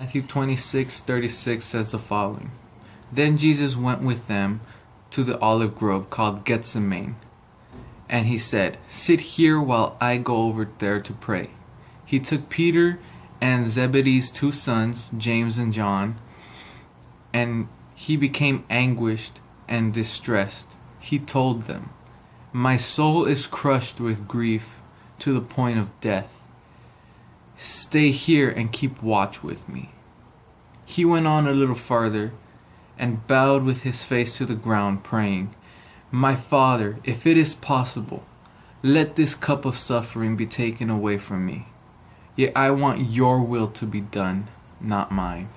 Matthew 26:36 says the following. Then Jesus went with them to the olive grove called Gethsemane, and he said, "Sit here while I go over there to pray." He took Peter and Zebedee's two sons, James and John, and he became anguished and distressed. He told them, "My soul is crushed with grief to the point of death. Stay here and keep watch with me." He went on a little farther and bowed with his face to the ground, praying, "My Father, if it is possible, let this cup of suffering be taken away from me. Yet I want your will to be done, not mine."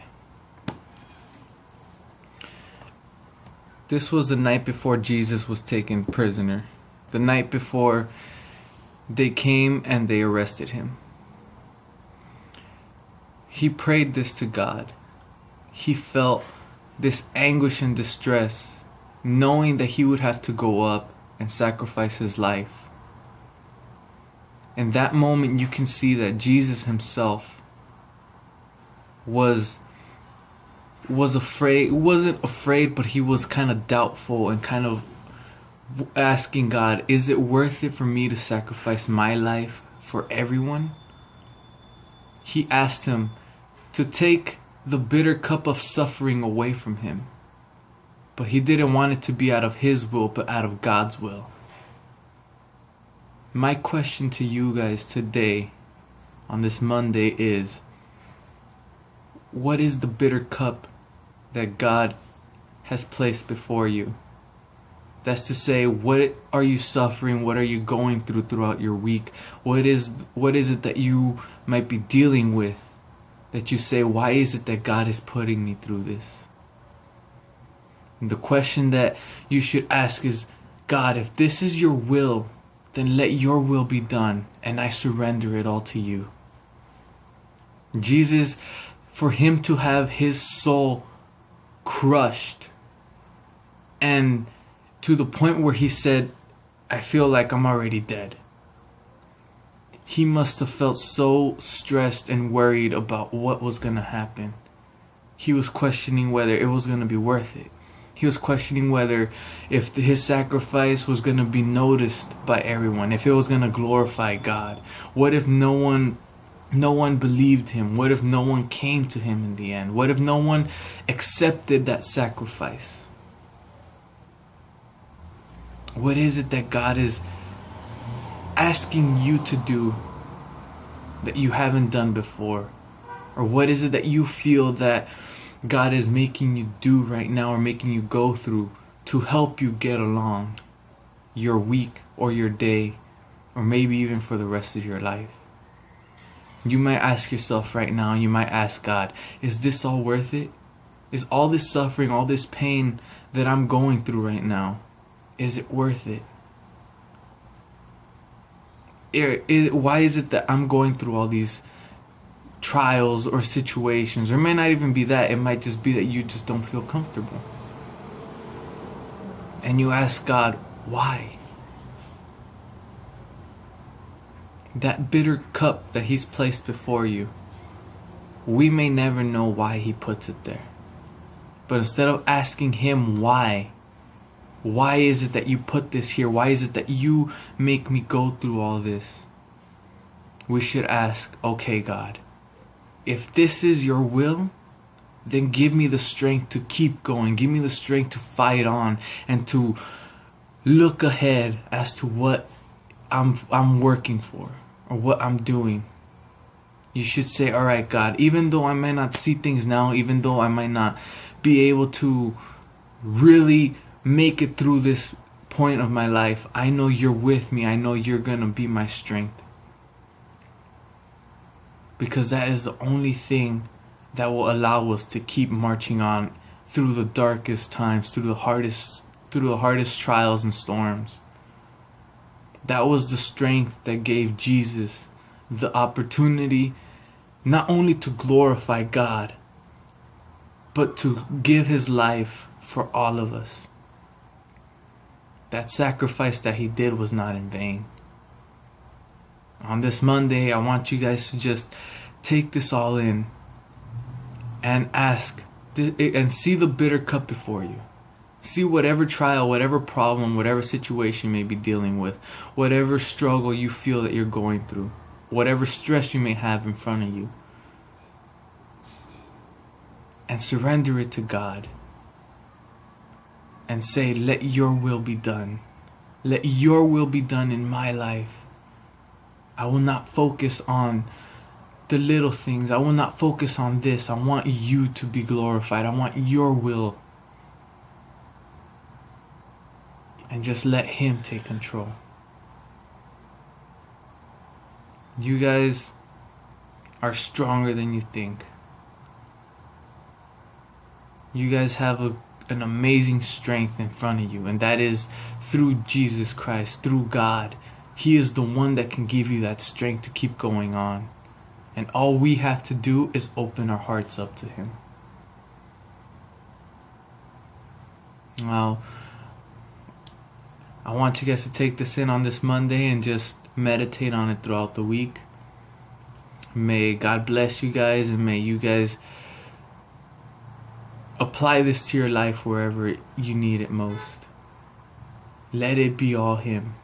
This was the night before Jesus was taken prisoner. The night before they came and they arrested him. He prayed this to God. He felt this anguish and distress, knowing that he would have to go up and sacrifice his life. In that moment, you can see that Jesus himself was afraid. He wasn't afraid, but he was kind of doubtful and kind of asking God, is it worth it for me to sacrifice my life for everyone? He asked him to take the bitter cup of suffering away from him. But he didn't want it to be out of his will, but out of God's will. My question to you guys today, on this Monday, is, what is the bitter cup that God has placed before you? That's to say, what are you suffering? What are you going through throughout your week? What is it that you might be dealing with, that you say, why is it that God is putting me through this? And the question that you should ask is, God, if this is your will, then let your will be done, and I surrender it all to you. Jesus, for him to have his soul crushed, and to the point where he said, I feel like I'm already dead. He must have felt so stressed and worried about what was going to happen. He was questioning whether it was going to be worth it. He was questioning whether if his sacrifice was going to be noticed by everyone, if it was going to glorify God. What if no one believed him? What if no one came to him in the end? What if no one accepted that sacrifice? What is it that God is asking you to do that you haven't done before? Or what is it that you feel that God is making you do right now, or making you go through to help you get along your week or your day, or maybe even for the rest of your life? You might ask yourself right now, you might ask God, is this all worth it? Is all this suffering, all this pain that I'm going through right now, is it worth it? Why is it that I'm going through all these trials or situations? Or it might not even be that. It might just be that you just don't feel comfortable. And you ask God, why? That bitter cup that he's placed before you, we may never know why he puts it there. But instead of asking him why is it that you put this here? Why is it that you make me go through all this? We should ask, okay, God, if this is your will, then give me the strength to keep going. Give me the strength to fight on and to look ahead as to what I'm working for or what I'm doing. You should say, all right, God, even though I might not see things now, even though I might not be able to really make it through this point of my life, I know you're with me. I know you're going to be my strength. Because that is the only thing that will allow us to keep marching on through the darkest times, through the hardest trials and storms. That was the strength that gave Jesus the opportunity not only to glorify God, but to give his life for all of us. That sacrifice that he did was not in vain. On this Monday, I want you guys to just take this all in and ask and see the bitter cup before you. See whatever trial, whatever problem, whatever situation you may be dealing with, whatever struggle you feel that you're going through, whatever stress you may have in front of you, and surrender it to God and say, let your will be done. Let your will be done in my life. I will not focus on the little things. I will not focus on this. I want you to be glorified. I want your will. And just let him take control. You guys are stronger than you think. You guys have an amazing strength in front of you, and that is through Jesus Christ, through God. He is the one that can give you that strength to keep going on. And all we have to do is open our hearts up to him. Now, I want you guys to take this in on this Monday and just meditate on it throughout the week. May God bless you guys, and may you guys apply this to your life wherever you need it most. Let it be all him.